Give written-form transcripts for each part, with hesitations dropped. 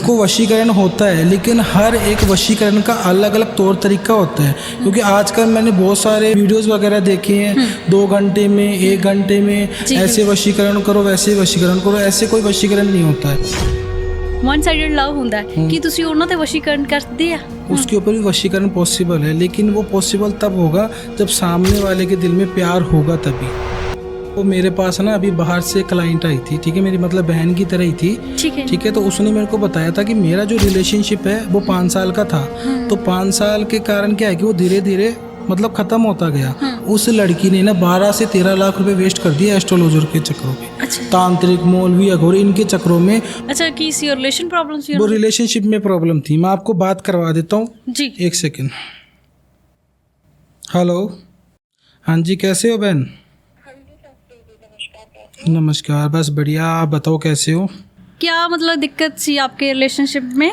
देखो वशीकरण होता है, लेकिन हर एक वशीकरण का अलग अलग तौर तरीका होता है। क्योंकि आजकल मैंने बहुत सारे वीडियोस वगैरह देखे हैं, 2 घंटे में 1 घंटे में ऐसे वशीकरण करो, वैसे वशीकरण करो, ऐसे कोई वशीकरण नहीं होता है। वन साइडेड लव ਹੁੰਦਾ ਹੈ कि ਤੁਸੀਂ ਉਹਨਾਂ ਤੇ ਵਸ਼ੀਕਰਨ ਕਰਦੇ ਆ। उसके ऊपर भी वशीकरण पॉसिबल है, लेकिन वो पॉसिबल तब होगा जब सामने वाले के दिल में प्यार होगा तभी। वो मेरे पास ना अभी बाहर से क्लाइंट आई थी, ठीक है, मेरी मतलब बहन की तरह ही थी, ठीक है। तो उसने मेरे को बताया था कि मेरा जो रिलेशनशिप है वो 5 साल का था। तो 5 साल के कारण क्या है कि वो धीरे धीरे मतलब खत्म होता गया। उस लड़की ने ना 12 से 13 लाख रुपए वेस्ट कर दिया एस्ट्रोलॉजर के चक्रों में। अच्छा। तांत्रिक, मौलवी, अघोरी, इनके चक्रों में। अच्छा, कि इसी रिलेशन प्रॉब्लम थी? वो रिलेशनशिप में प्रॉब्लम थी। मैं आपको बात करवा देता हूँ जी, 1 सेकेंड। हेलो, हाँ जी, कैसे हो बहन? नमस्कार, बस बढ़िया। आप बताओ कैसे हो? क्या मतलब दिक्कत थी आपके रिलेशनशिप में?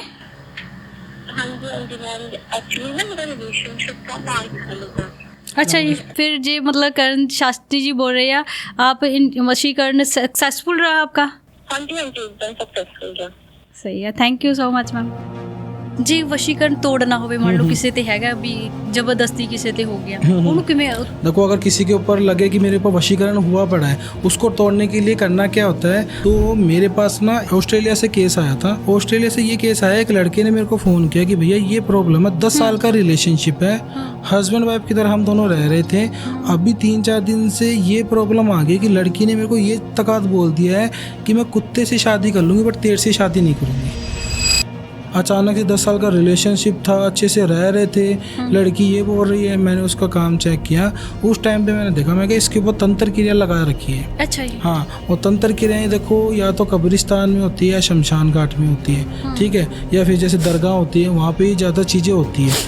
हाँ जी मैम, एक्चुअली ना मेरा रिलेशनशिप था 5 सालों का। अच्छा जी, फिर जी मतलब करण शास्त्री जी बोल रहे हैं आप इन वशीकरण सक्सेसफुल रहा आपका? हाँ जी एकदम सक्सेसफुल रहा। ਸਹੀ ਹੈ, thank you so much ma'am. ਜੇ ਵਸ਼ੀਕਰਨ ਤੋੜਨਾ ਹੋਵੇ, ਮੰਨ ਲਓ ਕਿਸੇ ਤੇ ਹੈਗਾ ਵੀ ਜ਼ਬਰਦस्ती ਕਿਸੇ ਤੇ ਹੋ ਗਿਆ, ਉਹਨੂੰ ਕਿਵੇਂ? देखो, अगर किसी के ऊपर लगे कि मेरे ऊपर वशीकरण हुआ पड़ा है, उसको तोड़ने के लिए करना क्या होता है। तो मेरे पास ना ऑस्ट्रेलिया से केस आया था। ऑस्ट्रेलिया से ये केस आया, एक लड़के ने मेरे को फ़ोन किया कि भैया ये प्रॉब्लम है, 10 साल का रिलेशनशिप है, हस्बैंड वाइफ की तरह हम दोनों रह रहे थे। अभी 3-4 दिन से ये प्रॉब्लम आ गई कि लड़की ने मेरे को ये तकात बोल दिया है कि मैं कुत्ते से शादी कर लूँगी, बट तेरे से शादी नहीं करूँगी। अचानक से 10 साल का रिलेशनशिप था, अच्छे से रह रहे थे, लड़की ये बोल रही है। मैंने उसका काम चेक किया, उस टाइम पे मैंने देखा, मैं इसके ऊपर तंत्र क्रिया लगा रखी है। अच्छा जी। हाँ, वो तंत्र क्रियाएं देखो या तो कब्रिस्तान में होती है या शमशान घाट में होती है, ठीक है, या फिर जैसे दरगाह होती है, वहाँ पे ही ज़्यादा चीज़ें होती है।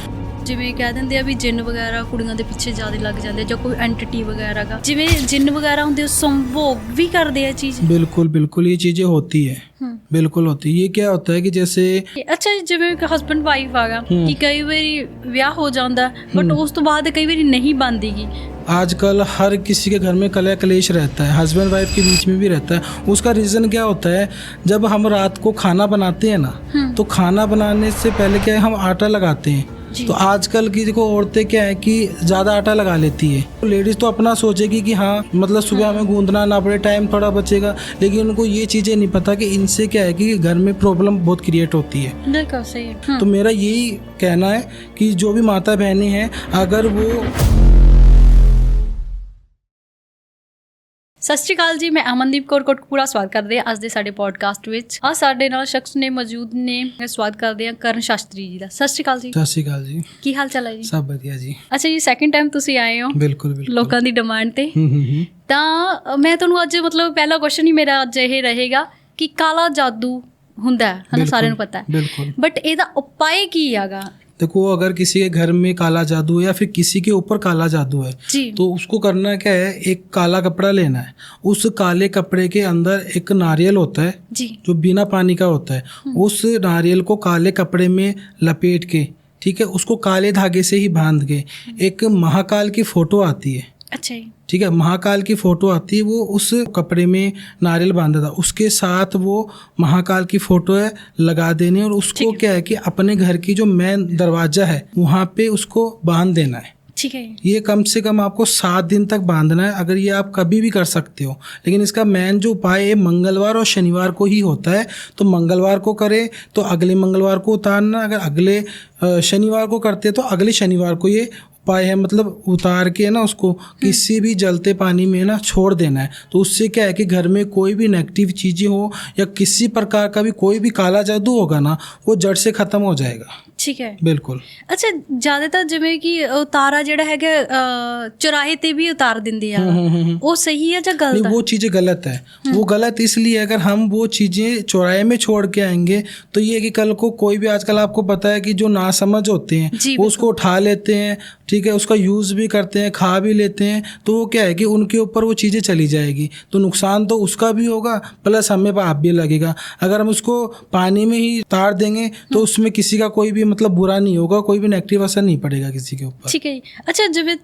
ਜਿਵੇਂ ਕਹਿ ਦਿੰਦੇ ਆ ਵੀ ਜਿੰਨ ਵਗੈਰਾ ਕੁੜੀਆਂ ਦੇ ਪਿੱਛੇ ਜ਼ਿਆਦਾ ਲੱਗ ਜਾਂਦੇ, ਜਾਂ ਕੋਈ ਐਂਟੀਟੀ ਵਗੈਰਾ ਦਾ, ਜਿਵੇਂ ਜਿੰਨ ਵਗੈਰਾ ਹੁੰਦੇ ਉਹ ਸੰਭੋਗ ਵੀ ਕਰਦੇ ਆ ਚੀਜ਼। बिल्कुल बिल्कुल, ये चीज़ें होती है, बिल्कुल होती है। ये क्या होता है कि जैसे ਅੱਛਾ ਜੀ, ਜਿਵੇਂ ਹਸਬੈਂਡ ਵਾਈਫ ਆਗਾ ਕਿ ਕਈ ਵਾਰੀ ਵਿਆਹ ਹੋ ਜਾਂਦਾ, ਬਟ ਉਸ ਤੋਂ ਬਾਅਦ ਕਈ ਵਾਰੀ ਨਹੀਂ ਬਣਦੀਗੀ। आजकल हर किसी के घर में कलह कलेश रहता है, हस्बैंड वाइफ के बीच में भी रहता है। उसका रीज़न क्या होता है, जब हम रात को खाना बनाते हैं ना, तो खाना बनाने से पहले क्या है, हम आटा लगाते हैं। तो आजकल की देखो औरतें क्या है कि ज़्यादा आटा लगा लेती है। तो लेडीज़ तो अपना सोचेगी कि हाँ मतलब सुबह हमें गूंदना ना पड़े, टाइम थोड़ा बचेगा, लेकिन उनको ये चीज़ें नहीं पता कि इनसे क्या है कि घर में प्रॉब्लम बहुत क्रिएट होती है। बिल्कुल सही है। तो मेरा यही कहना है कि जो भी माता बहनें हैं, अगर वो ਸਤਿ ਸ਼੍ਰੀ ਅਕਾਲ ਜੀ, ਮੈਂ ਅਮਨਦੀਪ ਕੌਰ ਕੋਟਕਪੂਰਾ ਸਵਾਗਤ ਕਰਦੇ ਹਾਂ ਅੱਜ ਦੇ ਸਾਡੇ ਪੋਡਕਾਸਟ ਵਿੱਚ। ਆ ਸਾਡੇ ਨਾਲ ਸ਼ਖਸ ਨੇ ਮੌਜੂਦ ਨੇ, ਸਵਾਗਤ ਕਰਦੇ ਹਾਂ ਕਰਨ ਸ਼ਾਸਤਰੀ ਜੀ ਦਾ। ਸਤਿ ਸ਼੍ਰੀ ਅਕਾਲ ਜੀ। ਸਤਿ ਸ਼੍ਰੀ ਅਕਾਲ ਜੀ। ਕੀ ਹਾਲ ਚਾਲ ਹੈ ਜੀ? सब बढ़िया जी। ਅੱਛਾ ਜੀ, ਸੈਕਿੰਡ ਟਾਈਮ ਤੁਸੀਂ ਆਏ ਹੋ बिल्कुल बिल्कुल। ਲੋਕਾਂ ਦੀ ਡਿਮਾਂਡ ਤੇ। ਤਾਂ ਮੈਂ ਤੁਹਾਨੂੰ ਅੱਜ ਮਤਲਬ ਪਹਿਲਾ ਕੁਐਸਚਨ ਹੀ ਮੇਰਾ ਅੱਜ ਇਹ ਰਹੇਗਾ ਕਿ ਕਾਲਾ ਜਾਦੂ ਹੁੰਦਾ ਹੈ ਹਨਾ, ਸਾਰਿਆਂ ਨੂੰ ਪਤਾ ਹੈ, बिल्कुल। ਬਟ ਇਹਦਾ ਉਪਾਅ ਕੀ ਹੈਗਾ? देखो, अगर किसी के घर में काला जादू है या फिर किसी के ऊपर काला जादू है, जी, तो उसको करना क्या है, एक काला कपड़ा लेना है। उस काले कपड़े के अंदर एक नारियल होता है जी, जो बिना पानी का होता है। उस नारियल को काले कपड़े में लपेट के, ठीक है, उसको काले धागे से ही बांध के, एक महाकाल की फोटो आती है, अच्छा जी, ठीक है, महाकाल की फोटो आती है, वो उस कपड़े में नारियल बांधा था, उसके साथ वो महाकाल की फोटो है लगा देनी, और उसको क्या है कि अपने घर की जो मेन दरवाजा है वहाँ पे उसको बांध देना है। ठीक है। ये कम से कम आपको 7 दिन तक बांधना है। अगर ये आप कभी भी कर सकते हो, लेकिन इसका मेन जो उपाय है मंगलवार और शनिवार को ही होता है। तो मंगलवार को करे तो अगले मंगलवार को उतारना, अगर अगले शनिवार को करते तो अगले शनिवार को ये उपाय है, मतलब उतार के ना उसको किसी भी जलते पानी में ना छोड़ देना है। तो उससे क्या है कि घर में कोई भी नेगेटिव चीज़ें हो या किसी प्रकार का भी कोई भी काला जादू होगा ना, वो जड़ से ख़त्म हो जाएगा। ठीक है, बिल्कुल। ਅੱਛਾ, ਜ਼ਿਆਦਾਤਰ ਜਿਵੇਂ ਕਿ ਉਤਾਰਾ ਜਿਹੜਾ ਹੈਗਾ ਚੁਰਾਹੇ ਤੇ ਵੀ ਉਤਾਰ ਦਿੰਦੇ ਆ, ਉਹ ਸਹੀ ਹੈ ਜਾਂ ਗਲਤ नहीं, है? वो चीज़ें गलत है। वो गलत इसलिए, अगर हम वो चीज़ें चौराहे में छोड़ के आएंगे तो ये कि कल को कोई भी, आजकल आपको पता है कि जो नासमझ होते हैं जी, वो उसको उठा लेते हैं, ठीक है, उसका यूज़ भी करते हैं, खा भी लेते हैं। तो वो क्या है कि उनके ऊपर वो चीज़ें चली जाएगी, तो नुकसान तो उसका भी होगा प्लस हमें पाप भी लगेगा। अगर हम उसको पानी में ही उतार देंगे तो उसमें किसी का कोई भी मतलब बुरा नहीं होगा, कोई भी नेगेटिव असर नहीं पड़ेगा किसी के ऊपर। ਠੀਕ ਹੈ ਜੀ। ਅੱਛਾ, ਜਿਵੇਂ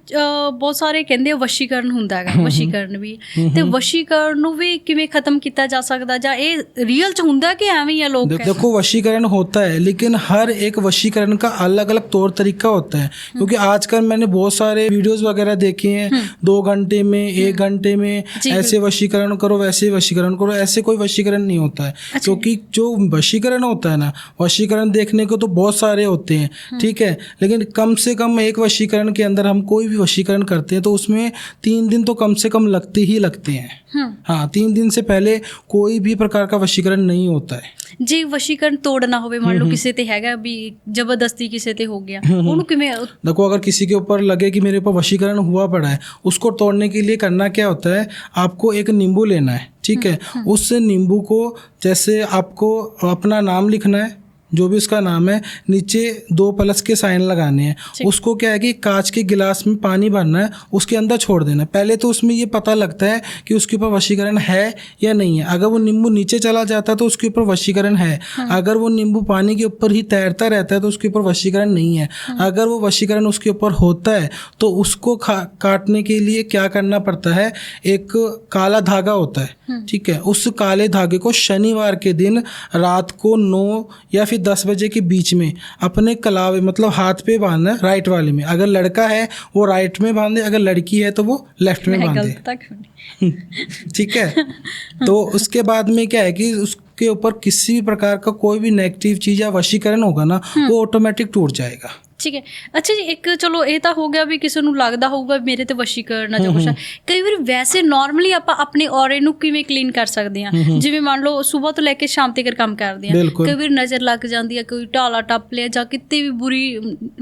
ਬਹੁਤ ਸਾਰੇ ਕਹਿੰਦੇ ਆ ਵਸ਼ੀਕਰਨ ਹੁੰਦਾ ਹੈਗਾ, ਵਸ਼ੀਕਰਨ ਵੀ, ਤੇ ਵਸ਼ੀਕਰਨ ਨੂੰ ਵੀ ਕਿਵੇਂ ਖਤਮ ਕੀਤਾ ਜਾ ਸਕਦਾ, ਜਾਂ ਇਹ ਰੀਅਲ ਚ ਹੁੰਦਾ ਕਿ ਐਵੇਂ ਹੀ ਆ ਲੋਕ ਕਹਿੰਦੇ? देखो वशीकरण होता है, लेकिन हर एक वशीकरण का अलग अलग तौर तरीका होता है, क्योंकि आजकल मैंने बहुत सारे वीडियोस वगैरह देखे हैं, 2 घंटे में 1 घंटे में ऐसे वशीकरण करो, वैसे वशीकरण करो, ऐसे कोई वशीकरण नहीं होता है। क्योंकि जो वशीकरण होता है ना, वशीकरण देखने को तो बहुत सारे होते हैं, ठीक है, लेकिन कम से कम एक वशीकरण के अंदर हम कोई भी वशीकरण करते हैं तो उसमें 3 दिन तो कम से कम लगते ही लगते हैं। हाँ, 3 दिन से पहले कोई भी प्रकार का वशीकरण नहीं होता है। ਜੇ ਵਸ਼ੀਕਰਨ ਤੋੜਨਾ ਹੋਵੇ, ਮੰਨ ਲਓ ਕਿਸੇ ਤੇ ਹੈਗਾ ਵੀ ਜ਼ਬਰਦਸਤੀ ਕਿਸੇ ਤੇ ਹੋ ਗਿਆ, ਉਹਨੂੰ ਕਿਵੇਂ? देखो, अगर किसी के ऊपर लगे कि मेरे ऊपर वशीकरण हुआ पड़ा है, उसको तोड़ने के लिए करना क्या होता है, आपको एक नींबू लेना है, ठीक है, उस नींबू को जैसे आपको अपना नाम लिखना है, जो भी उसका नाम है, नीचे 2 प्लस के साइन लगाने हैं। उसको क्या है कि कांच के गिलास में पानी भरना है, उसके अंदर छोड़ देना है। पहले तो उसमें ये पता लगता है कि उसके ऊपर वशीकरण है या नहीं है। अगर वो नींबू नीचे चला जाता है तो उसके ऊपर वशीकरण है। अगर वो नींबू पानी के ऊपर ही तैरता रहता है तो उसके ऊपर वशीकरण नहीं है। अगर वो वशीकरण उसके ऊपर होता है तो उसको काटने के लिए क्या करना पड़ता है, एक काला धागा होता है, ठीक है, उस काले धागे को शनिवार के दिन रात को 9 या फिर 10 बजे के बीच में अपने कलावे मतलब हाथ पे बांधना है, राइट वाले में। अगर लड़का है वो राइट में बांधे, अगर लड़की है तो वो लेफ्ट में बांधे, ठीक है। तो उसके बाद में क्या है कि उसके ऊपर किसी भी प्रकार का कोई भी नेगेटिव चीज़ या वशीकरण होगा ना, वो ऑटोमेटिक टूट जाएगा। ਠੀਕ ਹੈ। ਅੱਛਾ ਜੀ, ਇੱਕ ਚਲੋ ਇਹ ਤਾਂ ਹੋ ਗਿਆ ਵੀ ਕਿਸੇ ਨੂੰ ਲੱਗਦਾ ਹੋਊਗਾ ਮੇਰੇ ਤੇ ਵਸ਼ੀਕਰਨ ਆ ਜਾਂ ਕੁਛ ਆ। ਕਈ ਵਾਰ ਵੈਸੇ ਨਾਰਮਲੀ ਆਪਾਂ ਆਪਣੇ ਔਰੇ ਨੂੰ ਕਿਵੇਂ ਕਲੀਨ ਕਰ ਸਕਦੇ ਹਾਂ? ਜਿਵੇਂ ਮੰਨ ਲਓ ਸਵੇਰ ਤੋਂ ਲੈ ਕੇ ਸ਼ਾਮ ਤੱਕ ਕੰਮ ਕਰਦੇ ਹਾਂ, ਕਈ ਵਾਰ ਨਜ਼ਰ ਲੱਗ ਜਾਂਦੀ ਹੈ, ਕੋਈ ਢਾਲਾ ਟੱਪ ਲਿਆ ਜਾਂ ਕਿਤੇ ਵੀ ਬੁਰੀ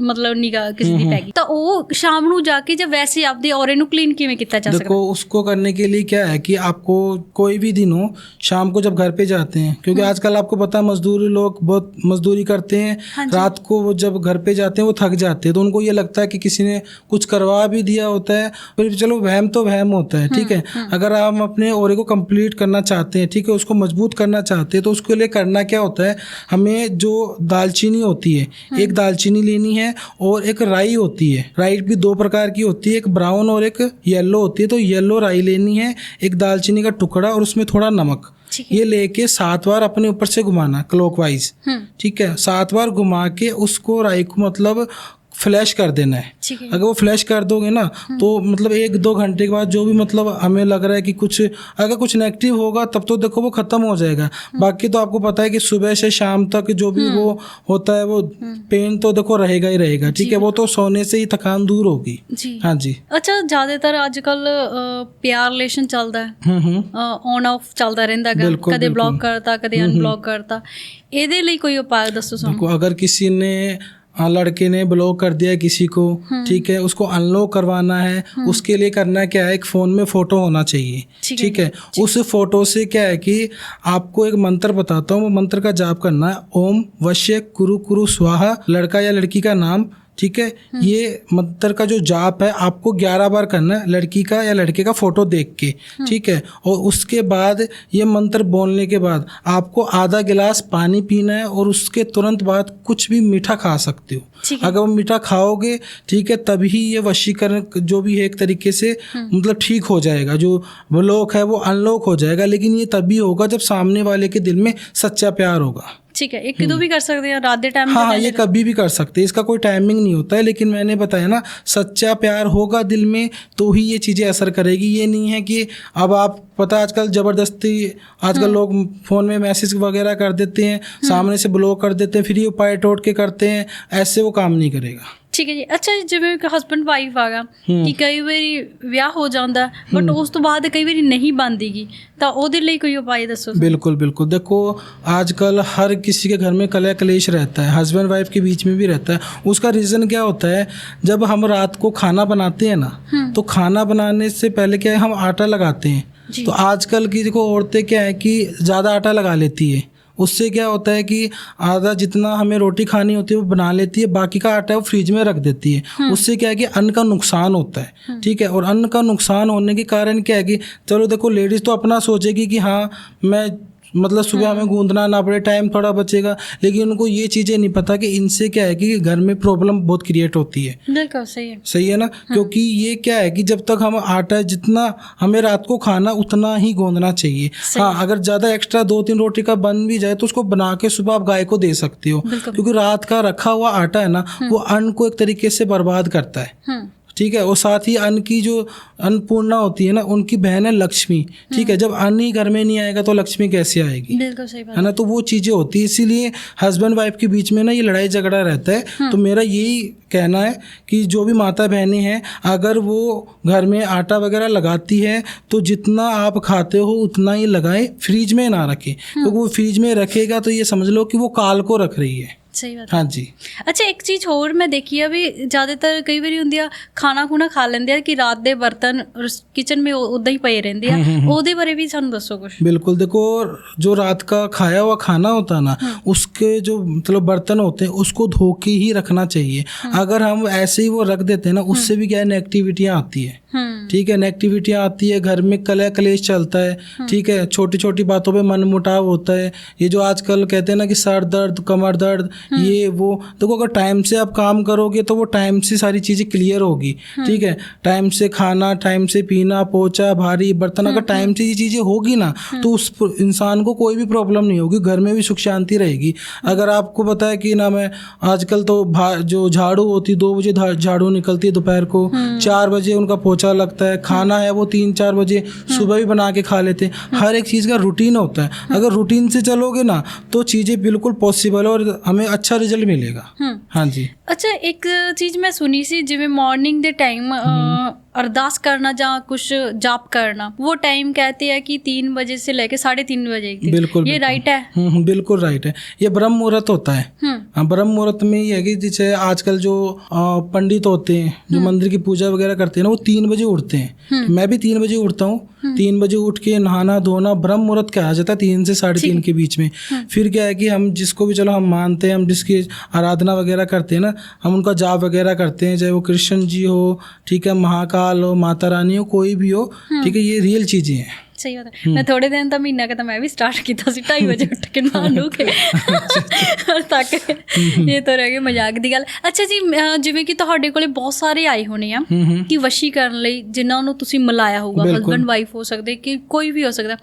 ਮਤਲਬ ਨਿਗਾਹ ਕਿਸੇ ਦੀ ਪੈ ਗਈ, ਤਾਂ ਉਹ ਸ਼ਾਮ ਨੂੰ ਜਾ ਕੇ ਜਾਂ ਵੈਸੇ ਆਪਦੇ ਔਰੇ ਨੂੰ क्लीन किਵੇਂ ਕੀਤਾ जा सकता है? देखो, उसको करने के लिए क्या है कि आपको कोई भी दिन हो, शाम को जब घर पे जाते हैं, क्योंकि आजकल आपको पता है मजदूर लोग बहुत मजदूरी करते हैं, रात को वो जब घर पे जाते हैं वो थक जाते हैं, तो उनको ये लगता है कि किसी ने कुछ करवा भी दिया होता है, फिर चलो वहम तो वहम होता है, ठीक है। अगर हम अपने ओरे को कंप्लीट करना चाहते हैं, ठीक है, उसको मजबूत करना चाहते हैं, तो उसके लिए करना क्या होता है, हमें जो दालचीनी होती है, एक दालचीनी लेनी है और एक राई होती है। राई भी 2 प्रकार की होती है, एक ब्राउन और एक येलो होती है। तो येलो राई लेनी है, एक दालचीनी का टुकड़ा और उसमें थोड़ा नमक, ये लेके 7 बार अपने ऊपर से घुमाना क्लॉकवाइज, ठीक है, 7 बार घुमा के उसको राई को मतलब फ्लैश कर देना है। अगर वो फ्लैश कर दोगे ना तो मतलब 1-2 घंटे के बाद जो भी मतलब हमें लग रहा है कि कुछ अगर कुछ नेगेटिव होगा तब तो देखो वो ख़त्म हो जाएगा। बाकी तो आपको पता है कि सुबह से शाम तक जो भी वो होता है वो पेन तो देखो रहेगा ही रहेगा, ठीक है, वो तो सोने से ही थकान दूर होगी। हाँ जी। अच्छा, ज़्यादातर आजकल प्यार रिलेशन चलता है, ऑन ऑफ चलता रहता है, कदे ब्लॉक करता कदे अनब्लॉक करता, ਇਹਦੇ ਲਈ ਕੋਈ ਉਪਾਅ ਦੱਸੋ ਸਾਨੂੰ। देखो, अगर किसी ने लड़के ने ब्लॉक कर दिया किसी को, ठीक है, उसको अनलॉक करवाना है, उसके लिए करना क्या है, एक फ़ोन में फ़ोटो होना चाहिए, ठीक है। उस फोटो से क्या है कि आपको एक मंत्र बताता हूँ, वो मंत्र का जाप करना है, ओम वश्य कुरु कुरु स्वाहा, लड़का या लड़की का नाम, ठीक है। ये मंत्र का जो जाप है आपको 11 बार करना है, लड़की का या लड़के का फोटो देख के, ठीक है। और उसके बाद ये मंत्र बोलने के बाद आपको आधा गिलास पानी पीना है और उसके तुरंत बाद कुछ भी मीठा खा सकते हो। अगर वो मीठा खाओगे, ठीक है, तभी ये वशीकरण जो भी है एक तरीके से मतलब ठीक हो जाएगा, जो ब्लॉक है वो अनलॉक हो जाएगा। लेकिन ये तभी होगा जब सामने वाले के दिल में सच्चा प्यार होगा। ठीक है, एक किदो भी कर सकते हैं, रात के टाइम? हाँ, ये कभी भी कर सकते हैं, इसका कोई टाइमिंग नहीं होता है। लेकिन मैंने बताया ना, सच्चा प्यार होगा दिल में तो ही ये चीज़ें असर करेगी। ये नहीं है कि अब आप पता आजकल ज़बरदस्ती आजकल लोग फ़ोन में मैसेज वगैरह कर देते हैं, सामने से ब्लॉक कर देते हैं, फिर ये उपाय टोट के करते हैं, ऐसे वो काम नहीं करेगा। ठीक है जी। अच्छा जी, जिवें कि हस्बैंड वाइफ आगा कि कई बारी विआह हो जाता बट उस तो बाद कई बारी नहीं बनदीगी, तो ਉਹਦੇ ਲਈ कोई उपाय दसो। बिल्कुल बिल्कुल, देखो आजकल हर किसी के घर में कलह कलेश रहता है, हस्बैंड वाइफ के बीच में भी रहता है। उसका रीज़न क्या होता है, जब हम रात को खाना बनाते हैं ना, तो खाना बनाने से पहले क्या है, हम आटा लगाते हैं। तो आजकल की देखो औरतें क्या है कि ज़्यादा आटा लगा लेती है, उससे क्या होता है कि आधा जितना हमें रोटी खानी होती है वो बना लेती है, बाकी का आटा वो फ्रिज में रख देती है। उससे क्या है कि अन्न का नुकसान होता है, ठीक है। और अन्न का नुकसान होने के कारण क्या है कि चलो देखो लेडीज़ तो अपना सोचेगी कि हाँ मैं मतलब सुबह हमें गूंदना ना पड़े, टाइम थोड़ा बचेगा। लेकिन उनको ये चीज़ें नहीं पता कि इनसे क्या है कि घर में प्रॉब्लम बहुत क्रिएट होती है। बिल्कुल सही है। सही है ना। क्योंकि ये क्या है कि जब तक हम आटा जितना हमें रात को खाना उतना ही गूंदना चाहिए। हाँ, अगर ज़्यादा एक्स्ट्रा 2-3 रोटी का बन भी जाए तो उसको बना के सुबह आप गाय को दे सकते हो, क्योंकि रात का रखा हुआ आटा है ना वो अन्न को एक तरीके से बर्बाद करता है। ठीक है। और साथ ही अन्न की जो अन्नपूर्णा होती है ना, उनकी बहन है लक्ष्मी। ठीक है। जब अन्न ही घर में नहीं आएगा तो लक्ष्मी कैसे आएगी? बिल्कुल सही बात है ना। तो वो चीज़ें होती है, इसीलिए हस्बैंड वाइफ के बीच में ना ये लड़ाई झगड़ा रहता है। तो मेरा यही कहना है कि जो भी माता बहनें हैं, अगर वो घर में आटा वगैरह लगाती है तो जितना आप खाते हो उतना ही लगाएं, फ्रिज में ना रखें। क्योंकि वो फ्रिज में रखेगा तो ये समझ लो कि वो काल को रख रही है। सही बात। हाँ जी। ਅੱਛਾ, ਇੱਕ ਚੀਜ਼ ਹੋਰ ਮੈਂ ਦੇਖੀ ਆ ਵੀ ਜ਼ਿਆਦਾਤਰ ਕਈ ਵਾਰੀ ਹੁੰਦੀ ਆ ਖਾਣਾ ਖੂਣਾ ਖਾ ਲੈਂਦੇ ਆ ਕਿ ਰਾਤ ਦੇ ਬਰਤਨ ਕਿਚਨ में ਉਦਾਂ ਹੀ ਪਏ ਰਹਿੰਦੇ ਆ, ਉਹਦੇ ਬਾਰੇ ਵੀ ਸਾਨੂੰ ਦੱਸੋ ਕੁਝ। बिल्कुल। देखो, जो रात का खाया हुआ खाना होता है ना, उसके जो मतलब बर्तन होते हैं उसको धो के ही रखना चाहिए। अगर हम ऐसे ही वो रख देते हैं ना, उससे भी क्या है नेगेटिविटियाँ आती है। ठीक है। नेगेटिविटियाँ आती है, घर में कलह कलेश चलता है। ठीक है। छोटी छोटी बातों पे मन मुटाव होता है। ये जो आजकल कहते हैं ना कि सर दर्द, कमर दर्द, ये वो, देखो अगर टाइम से आप काम करोगे तो वो टाइम से सारी चीज़ें क्लियर होगी। ठीक है। टाइम से खाना, टाइम से पीना, पोछा, भारी बर्तन, अगर टाइम से ये चीज़ें होगी ना तो उस इंसान को कोई भी प्रॉब्लम नहीं होगी, घर में भी सुख शांति रहेगी। अगर आपको पता है कि ना, मैं आजकल तो जो झाड़ू होती 2 बजे झाड़ू निकलती है, दोपहर को 4 बजे उनका पोछा लगता है, खाना है वो 3-4 बजे सुबह भी बना के खा लेते हैं। हर एक चीज़ का रूटीन होता है। अगर रूटीन से चलोगे ना तो चीज़ें बिल्कुल पॉसिबल है और हमें अच्छा रिजल्ट मिलेगा। हाँ जी। ਅੱਛਾ, ਇੱਕ ਚੀਜ਼ ਮੈਂ ਸੁਣੀ ਸੀ ਜਿਵੇਂ ਮਾਰਨਿੰਗ ਦੇ ਟਾਈਮ अरदास करना या कुछ जाप करना, वो टाइम कहते हैं कि 3 बजे से लेके 3:30 बजे। बिल्कुल। ये राइट है? बिल्कुल राइट है। ये ब्रह्म मुहूर्त होता है। हाँ, ब्रह्म मुहूर्त में ये है कि जैसे आजकल जो पंडित होते हैं जो मंदिर की पूजा वगैरह करते हैं ना, वो 3 बजे उठते हैं। मैं भी 3 बजे उठता हूँ। 3 बजे उठ के नहाना धोना ब्रह्म मुहूर्त कहा जाता है, 3 से 3:30 के बीच में। फिर क्या है कि हम जिसको भी चलो हम मानते हैं, हम जिसकी आराधना वगैरह करते हैं ना, हम उनका जाप वगैरह करते हैं, चाहे वो कृष्ण जी हो, ठीक है, महाकाल हो, माता रानी हो, कोई भी हो। ठीक है। ये रियल चीज़ें हैं। ਸਹੀ ਬਾਤ ਹੈ। ਮੈਂ ਥੋੜੇ ਦਿਨ ਤਾਂ ਮਹੀਨਾ ਕਿ ਤਾਂ ਮੈਂ ਵੀ ਸਟਾਰਟ ਕੀਤਾ ਸੀ 2:30 ਵਜੇ ਉੱਠ ਕੇ ਨਹਾ ਨੂੰ ਕੇ ਤੱਕ ਇਹ ਤਾਂ ਰਹਿ ਗਿਆ ਮਜ਼ਾਕ ਦੀ ਗੱਲ। ਅੱਛਾ ਜੀ, ਜਿਵੇਂ ਕਿ ਤੁਹਾਡੇ ਕੋਲੇ ਬਹੁਤ ਸਾਰੇ ਆਏ ਹੋਣੇ ਆ ਕਿ ਵਸ਼ੀ ਕਰਨ ਲਈ, ਜਿਨ੍ਹਾਂ ਨੂੰ ਤੁਸੀਂ ਮਿਲਾਇਆ ਹੋਊਗਾ, ਹਸਬੈਂਡ ਵਾਈਫ ਹੋ ਸਕਦੇ, ਕਿ ਕੋਈ ਵੀ ਹੋ ਸਕਦਾ,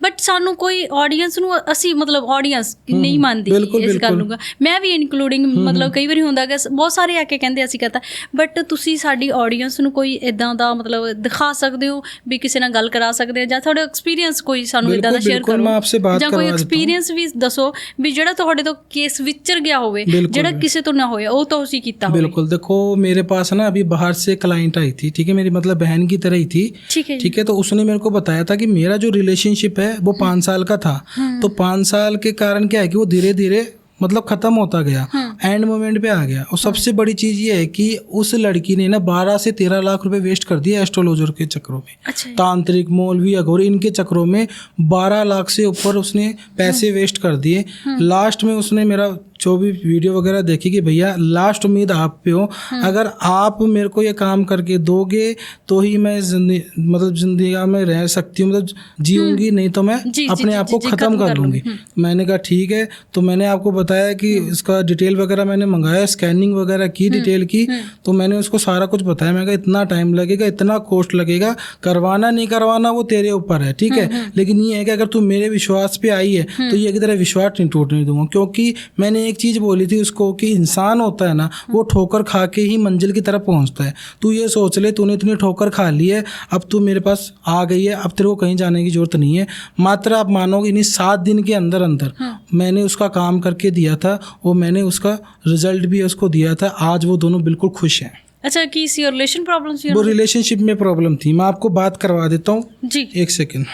ਬਟ ਸਾਨੂੰ ਕੋਈ ਆਡੀਅנס ਨੂੰ ਅਸੀਂ ਮਤਲਬ ਆਡੀਅנס ਨਹੀਂ ਮੰਨਦੀ ਇਸ ਗੱਲ ਨੂੰ, ਮੈਂ ਵੀ ਇਨਕਲੂਡਿੰਗ। ਮਤਲਬ ਕਈ ਵਾਰੀ ਹੁੰਦਾ ਕਿ ਬਹੁਤ ਸਾਰੇ ਆ ਕੇ ਕਹਿੰਦੇ ਅਸੀਂ ਕਹਤਾ, ਬਟ ਤੁਸੀਂ ਸਾਡੀ ਆਡੀਅנס ਨੂੰ ਕੋਈ ਇੱਦਾਂ ਦਾ ਮਤਲਬ ਦਿਖਾ ਸਕਦੇ ਹੋ ਵੀ ਕਿਸੇ ਨਾਲ ਗੱਲ ਕਰਾ ਸਕਦੇ ਹੋ, ਜਾਂ ਤੁਹਾਡਾ ਐਕਸਪੀਰੀਅੰਸ ਕੋਈ ਸਾਨੂੰ ਇੱਦਾਂ ਦਾ ਸ਼ੇਅਰ ਕਰੋ, ਜਾਂ ਕੋਈ ਐਕਸਪੀਰੀਅੰਸ ਵੀ ਦੱਸੋ ਵੀ ਜਿਹੜਾ ਤੁਹਾਡੇ ਤੋਂ ਕੇਸ ਵਿਚਰ ਗਿਆ ਹੋਵੇ, ਜਿਹੜਾ ਕਿਸੇ ਤੋਂ ਨਾ ਹੋਇਆ, ਉਹ ਤੁਸੀਂ ਕੀਤਾ ਹੋਵੇ। बिल्कुल। देखो, मेरे पास ना अभी बाहर से क्लाइंट आई थी। ठीक है। मेरी मतलब बहन की तरह ही थी। ठीक है। तो उसने मेरे को बताया था कि मेरा जो रिलेशनशिप है वो 5 साल का था। तो 5 साल के कारण क्या है कि वो धीरे धीरे मतलब खत्म होता गया, एंड मोमेंट पे आ गया। और सबसे बड़ी चीज़ ये है कि उस लड़की ने ना 12 से 13 लाख रुपए वेस्ट कर दिए एस्ट्रोलॉजर के चक्रों में। अच्छा। तांत्रिक, मौलवी, अघोरी, इनके चक्रों में 12 लाख से ऊपर उसने पैसे वेस्ट कर दिए। लास्ट में उसने मेरा जो भी वीडियो वगैरह देखी कि भैया लास्ट उम्मीद आप पे हो, अगर आप मेरे को ये काम करके दोगे तो ही मैं जिंदगी में रह सकती हूँ, मतलब जीऊंगी, नहीं तो मैं अपने आप को ख़त्म कर लूँगी। मैंने कहा ठीक है। तो मैंने आपको बताया कि इसका डिटेल वगैरह मैंने मंगाया, स्कैनिंग वगैरह की, डिटेल की। तो मैंने उसको सारा कुछ बताया। मैं कहा इतना टाइम लगेगा, इतना कॉस्ट लगेगा, करवाना नहीं करवाना वो तेरे ऊपर है। ठीक है। लेकिन ये है कि अगर तू मेरे विश्वास पे आई है तो ये की तरह विश्वास नहीं टूटने दूंगा। क्योंकि मैंने एक चीज़ बोली थी उसको कि इंसान होता है ना, वो ठोकर खा के ही मंजिल की तरफ पहुंचता है। तू ये सोच ले, तूने इतनी ठोकर खा ली है, अब तू मेरे पास आ गई है, अब तेरे को कहीं जाने की जरूरत नहीं है। मात्र आप मानोगे नहीं, 7 दिन के अंदर अंदर मैंने उसका काम करके दिया था और मैंने उसका रिजल्ट भी उसको दिया था। आज वो दोनों बिल्कुल खुश हैं। अच्छा, कि रिलेशन प्रॉब्लम थी? वो रिलेशनशिप में प्रॉब्लम थी। मैं आपको बात करवा देता हूँ जी, 1 सेकेंड।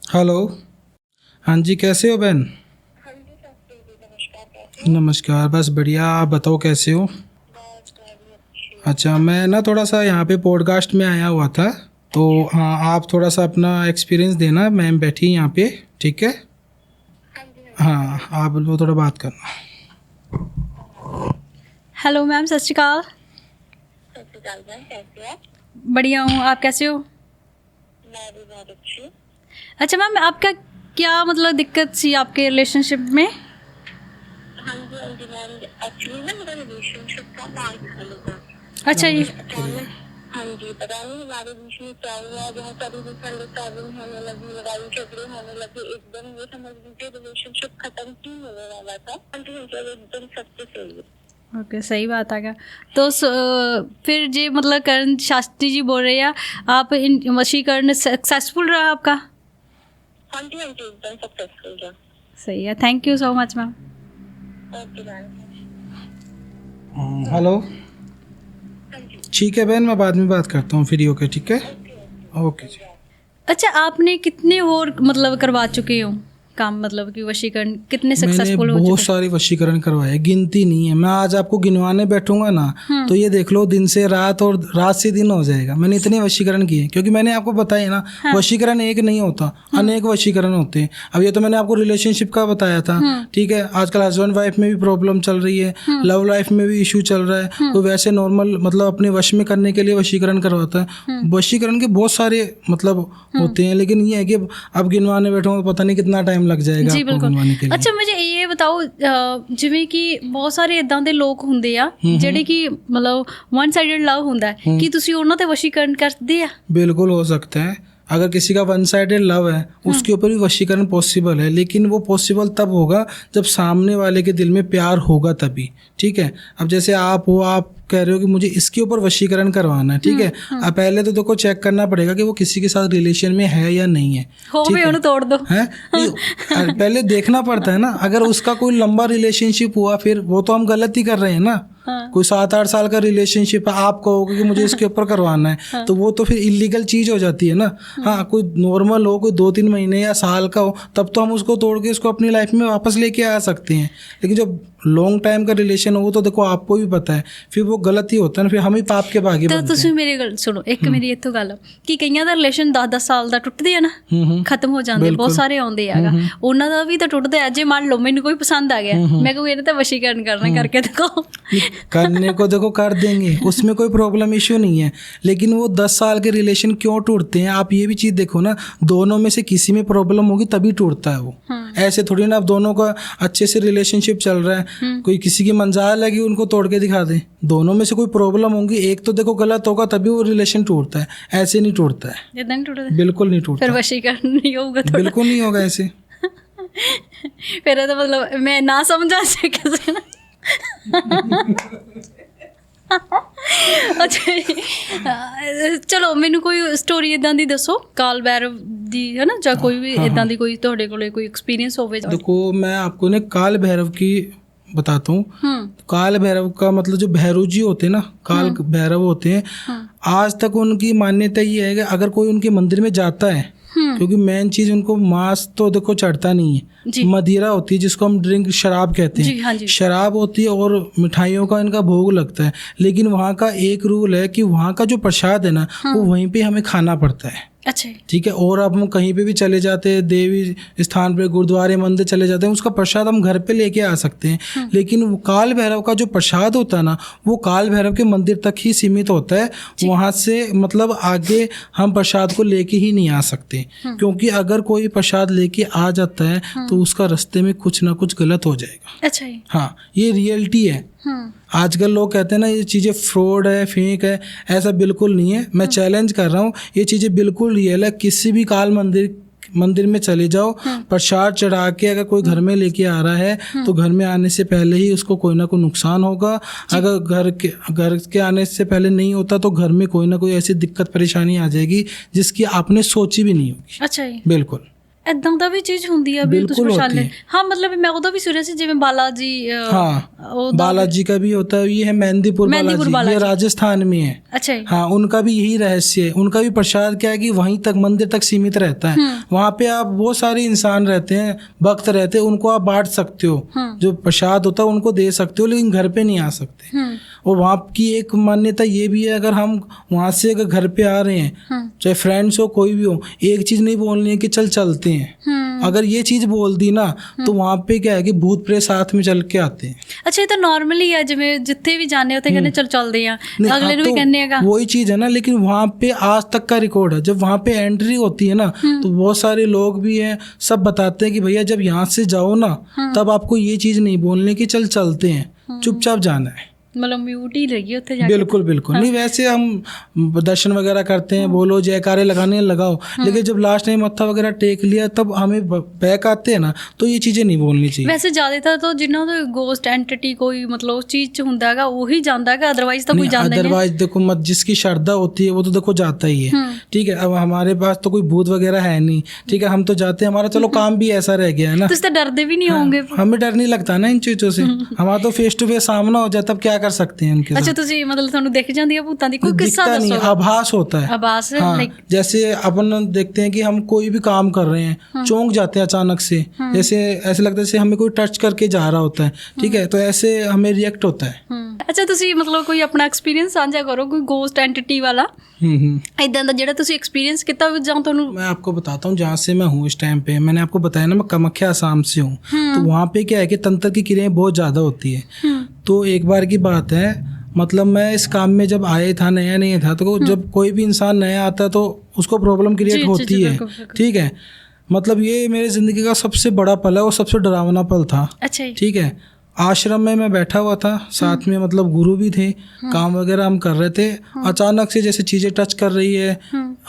हेलो, हाँ जी, कैसे हो बहन? नमस्कार। बस बढ़िया, आप बताओ कैसे हो? अच्छा, मैं ना थोड़ा सा यहाँ पे पॉडकास्ट में आया हुआ था, तो हाँ आप थोड़ा सा अपना एक्सपीरियंस देना। मैम बैठी यहाँ पे, ठीक है? हाँ, आप वो थोड़ा बात करना। हेलो मैम, सत श्री अकाल। बढ़िया हूँ, आप कैसे हो? मैं भी बहुत अच्छी। अच्छा मैम, आपका क्या मतलब दिक्कत सी आपके रिलेशनशिप में? हाँ जी मैम, एक्चुअली ना मेरा रिलेशनशिप था 5 सालों का। अच्छा जी। अचानक हाँ जी, पता नहीं हमारे बीच में क्या हुआ, बहुत सारी मिसअंडरस्टैंडिंग होने लगी, लड़ाई झगड़े होने लगे। एकदम ये समझ लीजिए रिलेशनशिप खत्म ही होने वाला था, एकदम सबसे सही। ओके, सही बात आ गया। तो फिर जे मतलब करण शास्त्री जी बोल रहे हैं आप इन वशीकरण सक्सेसफुल रहा आपका? हाँ जी एकदम सक्सेसफुल रहा। सही है, thank you so much ma'am. Okay ma'am. Hello, हाँ जी ठीक है बहन, मैं बाद में बात करता हूँ फ्री होके, ठीक है? ओके जी। अच्छा, आपने कितने और मतलब करवा चुके हो काम, मतलब कि वशीकरण कितने मैंने सक्सेसफुल हो बहुत चुके? सारे वशीकरण करवाए, गिनती नहीं है। मैं आज आपको गिनवाने बैठूंगा ना तो ये देख लो दिन से रात और रात से दिन हो जाएगा। मैंने इतने वशीकरण किए, क्योंकि मैंने आपको बताया ना, वशीकरण एक नहीं होता, अनेक वशीकरण होते हैं। अब ये तो मैंने आपको रिलेशनशिप का बताया था, ठीक है? आजकल हस्बैंड वाइफ में भी प्रॉब्लम चल रही है, लव लाइफ में भी इशू चल रहा है। कोई वैसे नॉर्मल मतलब अपने वश में करने के लिए वशीकरण करवाता है। वशीकरण के बहुत सारे मतलब होते हैं, लेकिन ये है कि अब गिनवाने बैठूंगा पता नहीं कितना टाइम लग जाएगा जी आपको बिल्कुल। गिनवाने के लिए। ਅੱਛਾ, ਮੈਨੂੰ ਇਹ ਬਤਾਓ, ਜਿਵੇਂ ਕਿ ਬਹੁਤ ਸਾਰੇ ਇਦਾਂ ਦੇ ਲੋਕ ਹੁੰਦੇ ਆ ਜਿਹੜੇ ਕਿ ਮਤਲਬ ਵਨ ਸਾਈਡਡ ਲਵ ਹੁੰਦਾ ਹੈ, ਕਿ ਤੁਸੀਂ ਉਹਨਾਂ ਤੇ ਵਸ਼ੀਕਰਨ ਕਰਦੇ ਆ? बिल्कुल हो सकता है। अगर किसी का वन साइडेड लव है उसके ऊपर भी वशीकरण पॉसिबल है, लेकिन वो पॉसिबल तब होगा जब सामने वाले के दिल में प्यार होगा तभी, ठीक है? अब जैसे आप हो, आप कह रहे हो कि मुझे इसके ऊपर वशीकरण करवाना है, ठीक है? अब पहले तो देखो चेक करना पड़ेगा कि वो किसी के साथ रिलेशन में है या नहीं है, ਹੋ ठीक ਵੀ है? ਉਹਨੂੰ ਤੋੜ ਦੋ। है नहीं, पहले देखना पड़ता है ना। अगर उसका कोई लंबा रिलेशनशिप हुआ फिर वो तो हम गलत ही कर रहे हैं ना। कोई 7-8 साल का रिलेशनशिप है, आप कहोगे कि मुझे इसके ऊपर करवाना है तो वो तो फिर इलीगल चीज हो जाती है ना। हाँ, कोई नॉर्मल हो, कोई 2-3 महीने या साल का हो, तब तो हम उसको तोड़ के उसको अपनी लाइफ में वापस लेके आ सकते हैं। लेकिन जब लॉन्ग टाइम का रिलेशन हो तो देखो आपको भी पता है फिर वो गलत ही होता है ना, फिर हम ही पाप के भागी ਤਾਂ बनते ਤੁਸੀਂ हैं। ਮੇਰੀ ਗੱਲ ਸੁਣੋ, ਇੱਕ ਮੇਰੀ ਇੱਥੋਂ ਗੱਲ ਕਿ ਕਈਆਂ ਦਾ ਰਿਲੇਸ਼ਨ 10-10 ਸਾਲ ਦਾ ਟੁੱਟਦੇ ਆ ਨਾ, ਖਤਮ ਹੋ ਜਾਂਦੇ, ਬਹੁਤ ਸਾਰੇ ਆਉਂਦੇ ਹੈਗਾ, ਉਹਨਾਂ ਦਾ ਵੀ ਤਾਂ ਟੁੱਟਦਾ ਹੈ। ਜੇ ਮੰਨ ਲਓ ਮੈਨੂੰ ਕੋਈ ਪਸੰਦ ਆ ਗਿਆ, ਮੈਂ ਕਹੂੰ ਇਹਨੇ ਤਾਂ ਵਸ਼ੀਕਰਨ ਕਰਨਾ, ਕਰਕੇ ਦਿਖਾਓ। करने को देखो कर देंगे, उसमें कोई प्रॉब्लम इश्यू नहीं है। लेकिन वो 10 साल के रिलेशन क्यों टूटते हैं, आप ये भी चीज़ देखो ना, दोनों में से किसी में प्रॉब्लम होगी तभी टूटता है वो। ऐसे थोड़ी ना अब दोनों का अच्छे से रिलेशनशिप चल रहा है, कोई किसी की मंजाल लगी उनको तोड़ के दिखा दे, दोनों में से कोई प्रॉब्लम होगी, एक तो देखो गलत होगा तभी वो रिलेशन टूटता है, ऐसे नहीं टूटता है, ਇਦਾਂ ਨਹੀਂ ਟੁੱਟਦਾ, बिल्कुल नहीं ਫਿਰ टूटता, ਵਸ਼ੀਕਰਨ ਨਹੀਂ ਹੋਊਗਾ ਤੁਹਾਡਾ। बिल्कुल नहीं होगा ऐसे। ਫਿਰ ਇਹਦਾ ਮਤਲਬ ਮੈਂ ਨਾ ਸਮਝਾ ਕਿਸੇ ਨਾ। ਅੱਛਾ ਜੀ, ਚਲੋ ਮੈਨੂੰ ਕੋਈ ਸਟੋਰੀ ਇਦਾਂ ਦੀ ਦੱਸੋ, ਕਾਲ ਭੈਰਵ ਦੀ, ਹੈ ਨਾ, ਜਾਂ ਕੋਈ ਵੀ ਇਦਾਂ ਦੀ ਕੋਈ ਤੁਹਾਡੇ ਕੋਲੇ ਕੋਈ ਐਕਸਪੀਰੀਅੰਸ होवे। देखो मैं आपको ना काल भैरव की बताता हूँ। काल भैरव का मतलब जो भैरव जी होते हैं ना, काल भैरव होते हैं, आज तक उनकी मान्यता ये है कि अगर कोई उनके मंदिर में जाता है, क्योंकि मेन चीज उनको मांस तो देखो चढ़ता नहीं है, मदिरा होती है जिसको हम ड्रिंक शराब कहते जी, हाँ हैं, जी। शराब होती है और मिठाइयों का इनका भोग लगता है। लेकिन वहाँ का एक रूल है कि वहाँ का जो प्रसाद है ना वो वहीं पे हमें खाना पड़ता है, अच्छा, ठीक है? और अब हम कहीं पे भी चले जाते हैं, देवी स्थान पे, गुरुद्वारे, मंदिर चले जाते हैं, उसका प्रसाद हम घर पे लेके आ सकते हैं। लेकिन वो काल भैरव का जो प्रसाद होता है ना वो काल भैरव के मंदिर तक ही सीमित होता है, वहाँ से मतलब आगे हम प्रसाद को लेके ही नहीं आ सकते, क्योंकि अगर कोई प्रसाद लेके आ जाता है तो उसका रास्ते में कुछ ना कुछ गलत हो जाएगा। अच्छा जी। हाँ, ये रियलिटी है। आजकल लोग कहते हैं ना ये चीज़ें फ्रॉड है, फेक है, ऐसा बिल्कुल नहीं है। मैं चैलेंज कर रहा हूँ, ये चीज़ें बिल्कुल रियल है। किसी भी काल मंदिर में चले जाओ, प्रसाद चढ़ा के अगर कोई घर में लेके आ रहा है तो घर में आने से पहले ही उसको कोई ना कोई नुकसान होगा। अगर घर के आने से पहले नहीं होता तो घर में कोई ना कोई ऐसी दिक्कत परेशानी आ जाएगी जिसकी आपने सोची भी नहीं होगी। अच्छा जी, बिल्कुल ਇਦਾਂ ਦਾ ਵੀ ਚੀਜ਼ ਹੁੰਦੀ ਆ ਵੀ बिल्कुल ਤੁਸੀਂ होती ਮਸਾਲੇ। है। ਹਾਂ, ਮਤਲਬ ਮੈਂ ਉਹਦਾ ਵੀ ਸੁਣਿਆ ਸੀ, ਜਿਵੇਂ ਬਾਲਾ जी, हाँ, बालाजी का भी होता है, ये है मेहंदीपुर बालाजी, ये राजस्थान में है। अच्छा जी। हाँ, उनका भी यही रहस्य है। उनका भी प्रसाद क्या है कि वहीं तक मंदिर तक सीमित रहता है। वहाँ पे आप बहुत सारे इंसान रहते हैं, भक्त रहते हैं, उनको आप बांट सकते हो, जो प्रसाद होता है उनको दे सकते हो, लेकिन घर पे नहीं आ सकते। और वहाँ की एक मान्यता ये भी है, अगर हम वहाँ से अगर घर पे आ रहे हैं, चाहे फ्रेंड्स हो कोई भी हो, एक चीज़ नहीं बोलनी है कि चलते हैं, अगर ये चीज बोल दी ना तो वहाँ पे क्या है कि भूत प्रेत साथ में चल के आते हैं। ਅੱਛਾ ਇਹ ਤਾਂ ਨਾਰਮਲੀ ਆ ਜਿਵੇਂ ਜਿੱਥੇ ਵੀ ਜਾਂਦੇ ਉੱਥੇ ਕਹਿੰਦੇ ਚਲ ਚੱਲਦੇ ਆ नहीं, ਅਗਲੇ ਨੂੰ ਵੀ तो ਕਹਿੰਦੇ ਹੈਗਾ वही चीज है ना, लेकिन वहाँ पे आज तक का रिकॉर्ड है। जब वहाँ पे एंट्री होती है ना तो बहुत सारे लोग भी हैं, सब बताते हैं कि भैया जब यहाँ से जाओ ना तब आपको ये चीज नहीं बोलने की चल चलते हैं, चुपचाप जाना है। ਮਤਲਬ ਮਿਊਟ ਹੀ ਰਹੀ ਉੱਥੇ ਜਾ ਕੇ बिल्कुल बिल्कुल नहीं, वैसे हम दर्शन वगैरह करते हैं, बोलो जयकारे लगाने लगाओ, लेकिन जब लास्ट टाइम मत्था वगैरह टेक लिया तब हमें बैक आते हैं ना तो ये चीजें नहीं बोलनी चाहिए। ਵੈਸੇ ਜ਼ਿਆਦਾਤਰ ਤਾਂ ਜਿਨ੍ਹਾਂ ਦਾ ਗੋਸਟ ਐਂਟੀਟੀ ਕੋਈ ਮਤਲਬ ਉਸ ਚੀਜ਼ 'ਚ ਹੁੰਦਾ ਹੈਗਾ ਉਹੀ ਜਾਂਦਾ ਹੈਗਾ, ਅਦਰਵਾਈਜ਼ ਤਾਂ ਕੋਈ ਜਾਂਦਾ ਨਹੀਂ। अदरवाइज देखो मत, जिसकी श्रद्धा होती है वो तो देखो जाता ही है, ठीक है। अब हमारे पास तो कोई भूत वगैरह है नहीं, ठीक है, हम तो जाते हैं, हमारा चलो काम भी ऐसा रह गया है ना। ਤੁਸੀਂ ਤਾਂ ਡਰਦੇ ਵੀ नहीं होंगे। हमें डर नहीं लगता ना इन चीजों से, हमारा तो फेस टू फेस सामना हो जाए तब क्या कर सकते हैं उनके साथ। ਅੱਛਾ ਤੁਸੀਂ ਮਤਲਬ ਤੁਹਾਨੂੰ ਦਿਖ ਜਾਂਦੀ ਹੈ ਭੂਤਾਂ ਦੀ ਕੋਈ ਕਿੱਸਾ दिखता नहीं, ਦੱਸੋ। आभास होता है। आभास हाँ, लाइक जैसे अपन देखते हैं कि हम कोई भी काम कर रहे हैं, चौंक जाते हैं अचानक से, जैसे ऐसे लगता है जैसे हमें कोई टच करके जा रहा होता है, ठीक है, तो ऐसे हमें रिएक्ट होता है। ਅੱਛਾ ਤੁਸੀਂ ਮਤਲਬ ਕੋਈ ਆਪਣਾ ਐਕਸਪੀਰੀਅੰਸ ਸਾਂਝਾ ਕਰੋ ਕੋਈ ਗੋਸਟ ਐਂਟੀਟੀ ਵਾਲਾ ਇਦਾਂ ਦਾ ਜਿਹੜਾ ਤੁਸੀਂ ਐਕਸਪੀਰੀਅੰਸ ਕੀਤਾ ਹੋਵੇ ਜਾਂ ਤੁਹਾਨੂੰ। मैं आपको बताता हूँ जहाँ से मैं हूँ इस टाइम पे, मैंने आपको बताया ना मैं कामाख्या आसाम से हूँ, तो वहाँ पे क्या है कि तंत्र की क्रियाएं बहुत ज़्यादा होती है। तो एक बार की बात है, मतलब मैं इस काम में जब आया था, नया नहीं था, तो जब कोई भी इंसान नया आता है तो उसको प्रॉब्लम क्रिएट होती है, ठीक है। मतलब ये मेरी ज़िंदगी का सबसे बड़ा पल है और सबसे डरावना पल था। ਅੱਛਾ ਜੀ। ठीक है, आश्रम में मैं बैठा हुआ था, साथ में मतलब गुरु भी थे, काम वगैरह हम कर रहे थे, अचानक से जैसे चीज़ें टच कर रही है,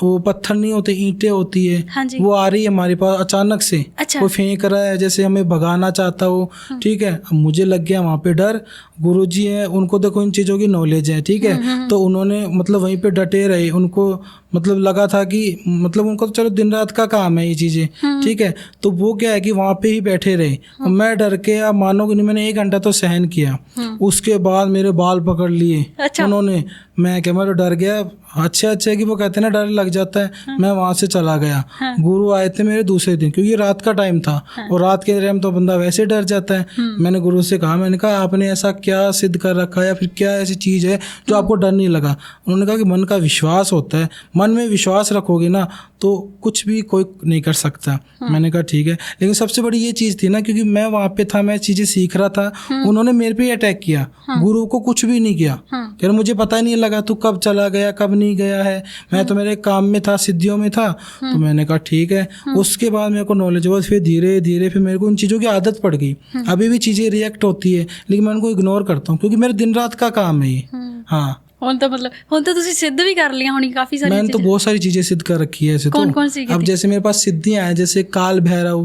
वो पत्थर नहीं होते, ईंटें होती है, हाँ जी। वो आ रही है हमारे पास अचानक से, अच्छा। कोई फेंक रहा है जैसे हमें भगाना चाहता हो, ठीक है। अब मुझे लग गया वहाँ पे डर। गुरुजी हैं, उनको देखो इन चीज़ों की नॉलेज है, ठीक है, तो उन्होंने मतलब वहीं पे डटे रहे, उनको मतलब लगा था कि मतलब उनको तो चलो दिन रात का काम है ये चीज़ें, ठीक है, तो वो क्या है कि वहाँ पे ही बैठे रहे और मैं डर के, आप मानोगे नहीं, मैंने 1 घंटा तो सहन किया, उसके बाद मेरे बाल पकड़ लिए अच्छा। उन्होंने। मैं क्या, मैं तो डर गया। अच्छे कि वो कहते हैं ना डर लग जाता है, मैं वहाँ से चला गया। गुरु आए थे मेरे दूसरे दिन, क्योंकि रात का टाइम था और रात के टाइम तो बंदा वैसे डर जाता है। मैंने गुरु से कहा, मैंने कहा आपने ऐसा क्या सिद्ध कर रखा है या फिर क्या ऐसी चीज़ है जो आपको डर नहीं लगा। उन्होंने कहा कि मन का विश्वास होता है, मन में विश्वास रखोगे ना तो कुछ भी कोई नहीं कर सकता। मैंने कहा ठीक है, लेकिन सबसे बड़ी ये चीज़ थी ना, क्योंकि मैं वहाँ पे था, मैं चीज़ें सीख रहा था, उन्होंने मेरे पे अटैक किया, गुरु को कुछ भी नहीं किया। यार मुझे पता ही नहीं लगा तू कब चला गया कब नहीं गया है, मैं तो मेरे काम में था, सिद्धियों में था। तो मैंने कहा ठीक है। उसके बाद मेरे को नॉलेज हुआ, फिर धीरे धीरे फिर मेरे को उन चीज़ों की आदत पड़ गई। अभी भी चीज़ें रिएक्ट होती है लेकिन मैं उनको इग्नोर करता हूँ, क्योंकि मेरे दिन रात का काम है ये। हाँ, ਹੁਣ ਤਾਂ ਮਤਲਬ ਹੁਣ ਤਾਂ ਤੁਸੀਂ ਸਿੱਧ ਵੀ ਕਰ ਲਿਆ ਹੋਣੀ ਕਾਫੀ ਸਾਰੀ मैंने तो बहुत सारी चीज़ें सिद्ध कर रखी है ऐसे। कौन तो कौन सी की अब थी? जैसे मेरे पास सिद्धियाँ हैं, जैसे काल भैरव,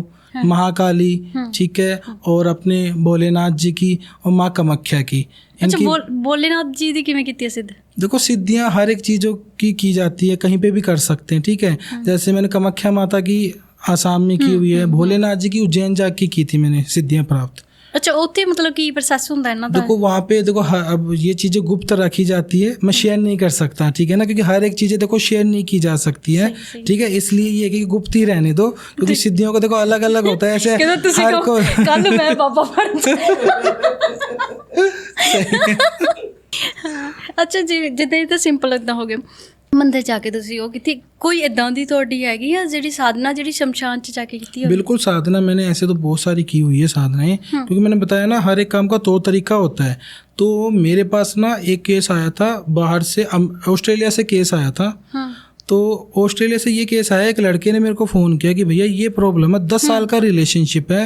महाकाली, ठीक है, और अपने भोलेनाथ जी की और माँ कामाख्या की। ਅੱਛਾ इनकी भोलेनाथ जी ਦੀ ਕਿਵੇਂ ਕੀਤੀ ਹੈ ਸਿੱਧ। देखो सिद्धियाँ हर एक चीज़ों की जाती है, कहीं पे भी कर सकते हैं, ठीक है। जैसे मैंने कामाख्या माता की आसाम में की हुई है, भोलेनाथ जी की उज्जैन जाके की थी मैंने सिद्धियाँ प्राप्त। ਅੱਛਾ ਉੱਥੇ ਮਤਲਬ ਕੀ ਪ੍ਰੋਸੈਸ ਹੁੰਦਾ ਇਹਨਾਂ ਦਾ। देखो वहाँ पे देखो अब ये चीज़ें गुप्त रखी जाती है, मैं शेयर नहीं कर सकता, ठीक है ना, क्योंकि हर एक चीज़ें देखो शेयर नहीं की जा सकती है, ठीक है, इसलिए ये कि गुप्त ही रहने दो, क्योंकि सिद्धियों को देखो अलग अलग होता है ऐसे ਕਹਿੰਦਾ ਤੁਸੀਂ हर को ਕੱਲ ਮੈਂ ਬਾਬਾ ਬਣ ਅੱਛਾ ਜੀ ਜਿੱਦਾਂ ਇਹ ਤਾਂ ਸਿੰਪਲ ਇਦਾਂ ਹੋ ਗਿਆ। ਮੰਦਰ ਜਾ ਕੇ ਤੁਸੀਂ ਉਹ ਕੀਤੀ ਕੋਈ ਇਦਾਂ ਦੀ ਤੁਹਾਡੀ ਹੈਗੀ ਆ ਜਿਹੜੀ ਸਾਧਨਾ ਜਿਹੜੀ ਸ਼ਮਸ਼ਾਨ ਚ ਜਾ ਕੇ ਕੀਤੀ ਹੋਵੇ। बिल्कुल साधना मैंने ऐसे तो बहुत सारी की हुई है साधनाएं, क्योंकि मैंने बताया ना हर एक काम का तौर तरीका होता है। तो मेरे पास ना एक केस आया था बाहर से, ऑस्ट्रेलिया से केस आया था। तो ऑस्ट्रेलिया से ये केस आया, एक लड़के ने मेरे को फ़ोन किया कि भैया ये प्रॉब्लम है, 10 साल का रिलेशनशिप है,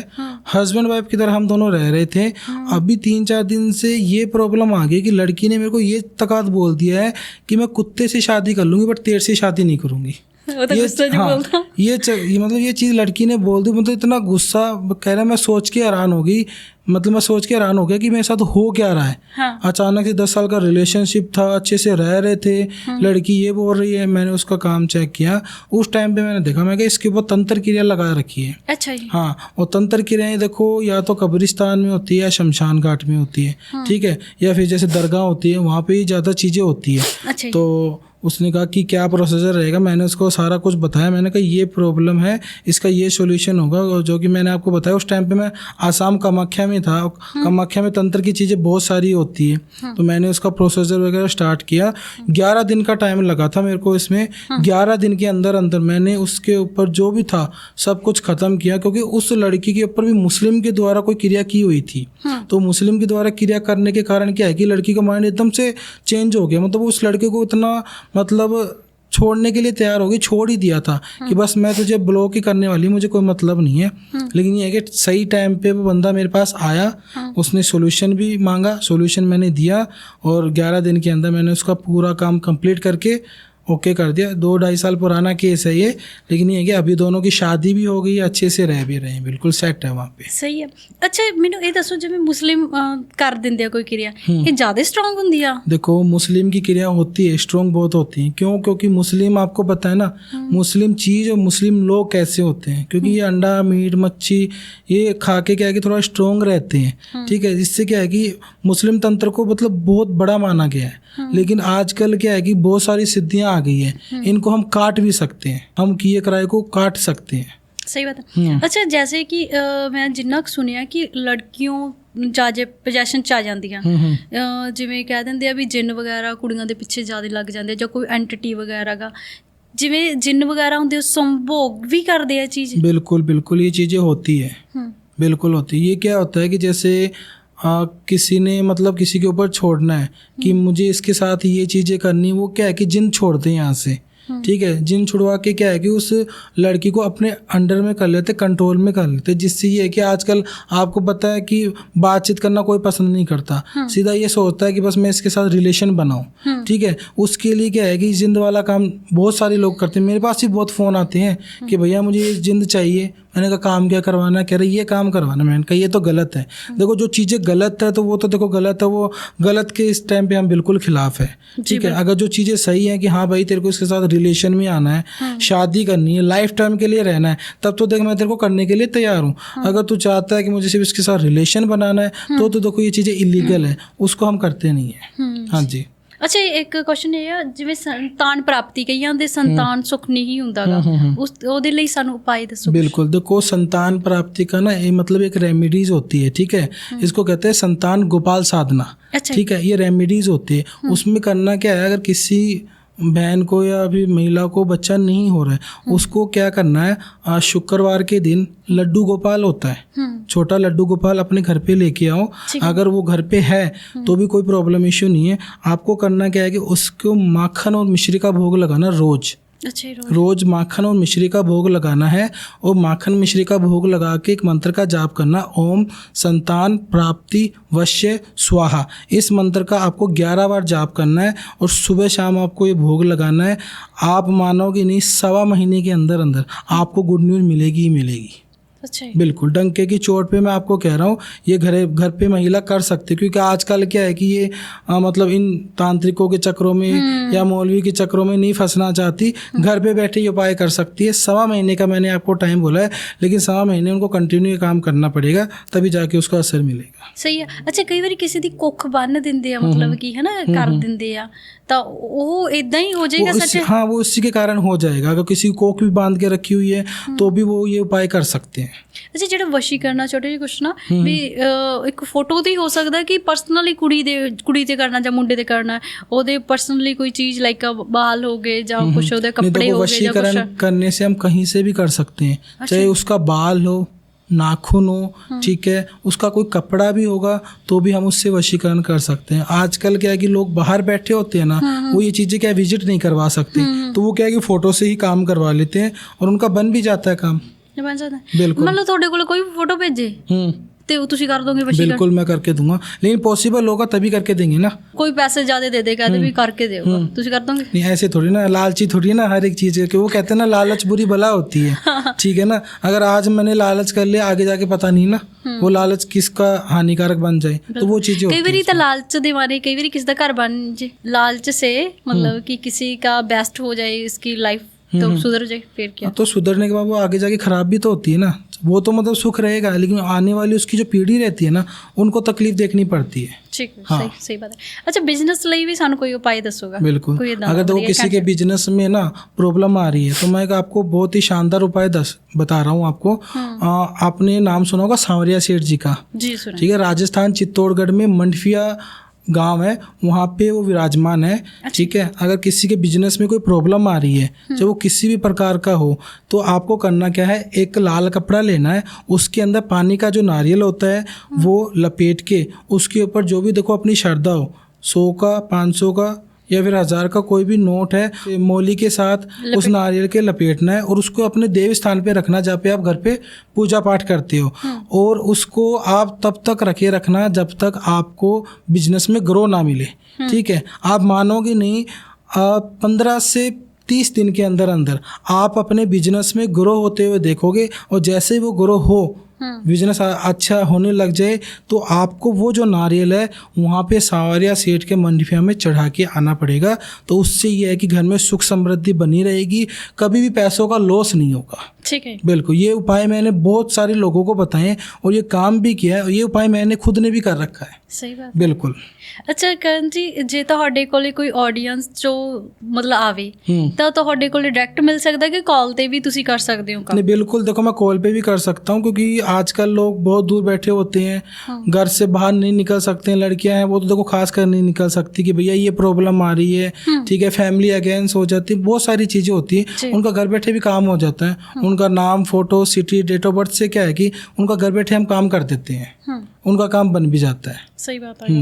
हस्बैंड वाइफ की तरह हम दोनों रह रहे थे, अभी 3-4 दिन से ये प्रॉब्लम आ गई कि लड़की ने मेरे को ये तकात बोल दिया है कि मैं कुत्ते से शादी कर लूँगी बट तेरे से शादी नहीं करूँगी। वो तो गुस्सा जो बोलता। ये मतलब ये चीज़ लड़की ने बोल दी, मतलब इतना गुस्सा कह रहा, मैं सोच के हैरान हो गई, मतलब मैं सोच के हैरान हो गया कि मेरे साथ हो क्या रहा है। हाँ। अचानक से 10 साल का रिलेशनशिप था, अच्छे से रह रहे थे, लड़की ये बोल रही है। मैंने उसका काम चेक किया, उस टाइम पे मैंने देखा, मैं कि इसके ऊपर तंत्र क्रिया लगा रखी है। अच्छा जी। हाँ, और तंत्र क्रियाएं देखो या तो कब्रिस्तान में होती है या शमशान घाट में होती है, ठीक है, या फिर जैसे दरगाह होती है वहाँ पे ही ज़्यादा चीज़ें होती है। अच्छा जी। तो उसने कहा कि क्या प्रोसीजर रहेगा, मैंने उसको सारा कुछ बताया। मैंने कहा ये प्रॉब्लम है, इसका ये सॉल्यूशन होगा, और जो कि मैंने आपको बताया। उस टाइम पे मैं आसाम कामाख्या में था। कामाख्या में तंत्र की चीज़ें बहुत सारी होती है, तो मैंने उसका प्रोसीजर वगैरह स्टार्ट किया। 11 दिन का टाइम लगा था मेरे को इसमें। 11 दिन के अंदर अंदर मैंने उसके ऊपर जो भी था सब कुछ ख़त्म किया, क्योंकि उस लड़की के ऊपर भी मुस्लिम के द्वारा कोई क्रिया की हुई थी। तो मुस्लिम के द्वारा क्रिया करने के कारण क्या है कि लड़की का माइंड एकदम से चेंज हो गया। मतलब उस लड़के को इतना मतलब छोड़ने के लिए तैयार हो गई, छोड़ ही दिया था कि बस मैं तुझे ब्लॉक ही करने वाली, मुझे कोई मतलब नहीं है। लेकिन ये है कि सही टाइम पे वो बंदा मेरे पास आया, उसने सॉल्यूशन भी मांगा, सॉल्यूशन मैंने दिया, और 11 दिन के अंदर मैंने उसका पूरा काम कंप्लीट करके ओके कर दिया। 2-2.5 साल पुराना केस है ये, लेकिन ये है कि अभी दोनों की शादी भी हो गई, अच्छे से रह भी रहे हैं, बिल्कुल सेट है वहाँ पे। ਸਹੀ ਹੈ। ਅੱਛਾ ਮੈਨੂੰ ਇਹ ਦੱਸੋ, ਜਿਵੇਂ ਮੁਸਲਿਮ ਕਰ ਦਿੰਦੇ ਆ ਕੋਈ ਕਿਰਿਆ, ਇਹ ਜ਼ਿਆਦਾ ਸਟਰੋਂਗ ਹੁੰਦੀ ਆ? देखो मुस्लिम की क्रिया होती है, स्ट्रॉन्ग बहुत होती है। क्यों? क्योंकि मुस्लिम, आपको पता है ना मुस्लिम चीज़ और मुस्लिम लोग कैसे होते हैं, क्योंकि ये अंडा मीट मच्छी ये खा के क्या है कि थोड़ा स्ट्रॉन्ग रहते हैं। ठीक है, इससे क्या है कि मुस्लिम तंत्र को मतलब बहुत बड़ा माना गया है। लेकिन आजकल क्या है कि बहुत सारी सिद्धियाँ आ गई है, इनको हम काट भी सकते हैं, हम किए कराए को काट सकते हैं। ਸਹੀ ਬਾਤ ਹੈ। ਅੱਛਾ ਜੈਸੇ ਕਿ ਮੈਂ ਜਿੰਨਾ ਕੁ ਸੁਣਿਆ ਕਿ ਲੜਕੀਆਂ ਜਾਜੇ ਪੋਜੈਸ਼ਨ 'ਚ ਆ ਜਾਂਦੀਆਂ, ਜਿਵੇਂ ਕਹਿ ਦਿੰਦੇ ਆ ਵੀ ਜਿੰਨ ਵਗੈਰਾ ਕੁੜੀਆਂ ਦੇ ਪਿੱਛੇ ਜ਼ਿਆਦਾ ਲੱਗ ਜਾਂਦੇ, ਜਾਂ ਕੋਈ ਐਂਟੀਟੀ ਵਗੈਰਾ ਗਾ, ਜਿਵੇਂ ਜਿੰਨ ਵਗੈਰਾ ਹੁੰਦੇ ਸੰਭੋਗ ਵੀ ਕਰਦੇ ਆ ਚੀਜ਼? बिल्कुल बिल्कुल ये चीज़ें होती है, बिल्कुल होती है। ये क्या होता है कि जैसे किसी ने मतलब किसी के ऊपर छोड़ना है कि मुझे इसके साथ ये चीज़ें करनी, वो क्या है कि जिन छोड़ते हैं यहाँ से। ठीक है, जिन छुड़वा के क्या है कि उस लड़की को अपने अंडर में कर लेते, कंट्रोल में कर लेते, जिससे ये है कि आजकल आपको पता है कि बातचीत करना कोई पसंद नहीं करता, सीधा ये सोचता है कि बस मैं इसके साथ रिलेशन बनाऊं। ठीक है, उसके लिए क्या है कि जिंद वाला काम बहुत सारे लोग करते हैं। मेरे पास भी बहुत फ़ोन आते हैं कि भैया मुझे ये जिंद चाहिए। मैंने कहा काम क्या करवाना है? कह रहे ये काम करवाना। मैंने कहा ये तो गलत है। देखो जो चीज़ें गलत है तो वो तो देखो गलत है, वो गलत के इस टाइम पे हम बिल्कुल खिलाफ है। ठीक है, अगर जो चीज़ें सही हैं कि हाँ भाई तेरे को इसके साथ रिलेशन में आना है, शादी करनी है, लाइफ टाइम के लिए रहना है, तब तो देख मैं तेरे को करने के लिए तैयार हूँ। अगर तू चाहता है कि मुझे सिर्फ इसके साथ रिलेशन बनाना है तो देखो ये चीज़ें इलीगल है, उसको हम करते नहीं है। हाँ जी। ਅੱਛਾ ਇੱਕ ਕੁਐਸਚਨ ਇਹ ਆ, ਜਿਵੇਂ ਸੰਤਾਨ ਪ੍ਰਾਪਤੀ, ਕਈਆਂ ਦੇ ਸੰਤਾਨ ਸੁੱਖ ਨਹੀਂ ਹੁੰਦਾਗਾ, ਉਸ ਉਹਦੇ ਲਈ ਸਾਨੂੰ ਉਪਾਅ ਦੱਸੋ। बिल्कुल, देखो संतान प्राप्ति का ना ये मतलब एक रेमेडीज होती है। ठीक है, इसको कहते हैं संतान गोपाल साधना। अच्छा। ठीक है, ये रेमेडीज होती है। उसमें करना क्या है, अगर किसी बहन को या अभी महिला को बच्चा नहीं हो रहा है, उसको क्या करना है, शुक्रवार के दिन लड्डू गोपाल होता है, छोटा लड्डू गोपाल अपने घर पे लेके आओ। अगर वो घर पे है तो भी कोई प्रॉब्लम इश्यू नहीं है। आपको करना क्या है कि उसको माखन और मिश्री का भोग लगाना रोज। अच्छा, रोज माखन और मिश्री का भोग लगाना है, और माखन मिश्री का भोग लगा के एक मंत्र का जाप करना, ओम संतान प्राप्ति वश्य स्वाहा। इस मंत्र का आपको 11 बार जाप करना है, और सुबह शाम आपको ये भोग लगाना है। आप मानोगे नहीं, 1.25 महीने के अंदर अंदर आपको गुड न्यूज़ मिलेगी ही मिलेगी। अच्छा, बिल्कुल डंके की चोट पे मैं आपको कह रहा हूँ, ये घर पे महिला कर सकती है। क्योंकि आजकल क्या है कि ये मतलब इन तांत्रिकों के चक्रों में या मौलवी के चक्रों में नहीं फंसना चाहती, घर पे बैठे ये उपाय कर सकती है। 1.25 महीने का मैंने आपको टाइम बोला है, लेकिन 1.25 महीने उनको कंटिन्यू काम करना पड़ेगा, तभी जाके उसका असर मिलेगा। ਸਹੀ ਆ। ਅੱਛਾ ਕਈ ਵਾਰੀ ਕਿਸੇ ਦੀ ਕੁੱਖ ਬੰਨ ਦਿੰਦੇ ਆ, मतलब कि है ना कर ਦਿੰਦੇ ਆ, ਤਾਂ ਉਹ ਇਦਾਂ ਹੀ ਹੋ ਜਾਏਗਾ सच? हाँ, वो उसी के कारण हो जाएगा। अगर किसी कोख भी बांध के रखी हुई है तो भी वो ये उपाय कर सकते हैं। ਅੱਛਾ ਜਿਹੜਾ ਵਸ਼ੀ ਕਰਨਾ, ਛੋਟੇ ਜਿਹੇ ਕੁਛ ਨਾ ਵੀ ਇੱਕ ਫੋਟੋ ਤੇ ਹੀ ਹੋ ਸਕਦਾ ਕਿ ਪਰਸਨਲੀ ਕੁੜੀ ਤੇ ਕਰਨਾ ਜਾਂ ਮੁੰਡੇ ਤੇ ਕਰਨਾ, ਉਹਦੇ ਪਰਸਨਲੀ ਕੋਈ ਚੀਜ਼ ਲਾਈਕ ਬਾਲ ਹੋ ਗਏ ਜਾਂ ਕੁਛ ਉਹਦੇ ਕੱਪੜੇ ਹੋ गए ਜਾਂ कुछ? वशीकरण करने से हम कहीं से भी कर सकते हैं, चाहे उसका बाल हो, नाखून हो, ठीक है, उसका कोई कपड़ा भी होगा तो भी हम उससे वशीकरण कर सकते हैं। आजकल क्या है कि लोग बाहर बैठे होते हैं ना, वो ये चीज़ें क्या विजिट नहीं करवा सकते, तो वो क्या है कि फ़ोटो से ही काम करवा लेते हैं, और उनका बन भी जाता है काम। ਬਣ ਸਕਦਾ? बिल्कुल। मतलब ਤੁਹਾਡੇ ਕੋਲ ਕੋਈ ਫੋਟੋ ਭੇਜੇ ਤੇ ਉਹ ਤੁਸੀਂ ਕਰ ਦੋਗੇ ਵਸ਼ੀਕਰਨ? बिल्कुल मैं करके दूंगा, लेकिन पॉसिबल होगा तभी करके देंगे ना। कोई पैसे ज़्यादा दे देगा तो भी करके देगा, ਤੁਸੀਂ कर दोगे? नहीं, ऐसे थोड़ी ना, लालची थोड़ी ना हर एक चीज़ के। वो कहते हैं ना लालच बुरी बला होती है। ठीक है ना, अगर आज मैंने लालच कर लिया, आगे जाके पता नहीं ना वो लालच किसका हानिकारक बन जाए, तो वो चीज़ें कई बार तो लालच दे मारे कई बार किसी का घर बन जाए, लालच से मतलब कि किसी का बेस्ट हो जाए, इसकी लाइफ तो सुधर जाए फिर क्या? तो सुधरने के बाद वो आगे जाके खराब भी तो होती है ना, वो तो मतलब सुख रहेगा, लेकिन आने वाली उसकी जो पीढ़ी रहती है ना, उनको तकलीफ देखनी पड़ती है। ठीक है, हाँ। सही बात है। अच्छा, बिजनेस ਲਈ ਵੀ ਸਾਨੂੰ ਕੋਈ ਉਪਾਅ ਦੱਸੋਗਾ? बिल्कुल, कोई ਏਦਾਂ ਦਾ अगर देखो ਵਧੀਆ किसी के बिजनेस में ना प्रॉब्लम आ रही है तो मैं एक आपको बहुत ही शानदार उपाय बता रहा हूँ आपको। आपने नाम सुना होगा सांवरिया सेठ जी का, जी सुना। ठीक है, राजस्थान चित्तौड़गढ़ में मंडफिया गांव है, वहाँ पे वो विराजमान है। ठीक है, अगर किसी के बिजनेस में कोई प्रॉब्लम आ रही है, चाहे वो किसी भी प्रकार का हो, तो आपको करना क्या है, एक लाल कपड़ा लेना है, उसके अंदर पानी का जो नारियल होता है वो लपेट के उसके ऊपर जो भी देखो अपनी श्रद्धा हो, 100 का 500 का या फिर 1000 का कोई भी नोट है, मौली के साथ उस नारियल के लपेटना है और उसको अपने देव स्थान पे रखना जहाँ पे आप घर पे पूजा पाठ करते हो, और उसको आप तब तक रखे रखना जब तक आपको बिजनेस में ग्रो ना मिले। ठीक है, आप मानोगे नहीं, 15 से 30 दिन के अंदर अंदर आप अपने बिजनेस में ग्रो होते हुए देखोगे, और जैसे ही वो ग्रो हो, बिजनेस अच्छा होने लग जाए, तो आपको वो जो नारियल है वहाँ पे सांवरिया सेठ के मंडफिया में चढ़ा के आना पड़ेगा। तो उससे ये है कि घर में सुख समृद्धि बनी रहेगी, कभी भी पैसों का लॉस नहीं होगा। ठीक है, बिल्कुल, ये उपाय मैंने बहुत सारे लोगों को बताए और ये काम भी किया है, और ये उपाय मैंने खुद ने भी कर रखा है। सही बात। बिल्कुल। ਅੱਛਾ ਕਰਨ ਜੀ, ਜੇ ਤੁਹਾਡੇ ਕੋਲੇ ਕੋਈ ਆਡੀਅנס ਜੋ ਮਤਲਬ ਆਵੇ ਤਾਂ ਤੁਹਾਡੇ ਕੋਲੇ डायरेक्ट मिल सकता है कि कॉल पे भी तुसी कर सकते हो काम? नहीं, बिल्कुल, देखो मैं कॉल पे भी कर सकता हूँ, क्योंकि आजकल लोग बहुत दूर बैठे होते हैं, घर से बाहर नहीं निकल सकते हैं। लड़कियां हैं वो तो देखो खास कर नहीं निकल सकती कि भैया ये प्रॉब्लम आ रही है, ठीक है, फैमिली अगेंस्ट हो जाती है, बहुत सारी चीज़ें होती है, उनका घर बैठे भी काम हो जाता है। उनका नाम, photo, city, date of birth से क्या है कि उनका घर बैठे हम काम कर देते हैं, उनका काम बन भी जाता है। सही बात है।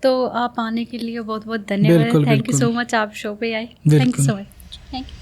तो आप आने के लिए बहुत बहुत धन्यवाद। बिल्कुल, थैंक यू बिल्कुल। सो मच, आप शो पे आए। बिल्कुल। Thank you so much. Thank you.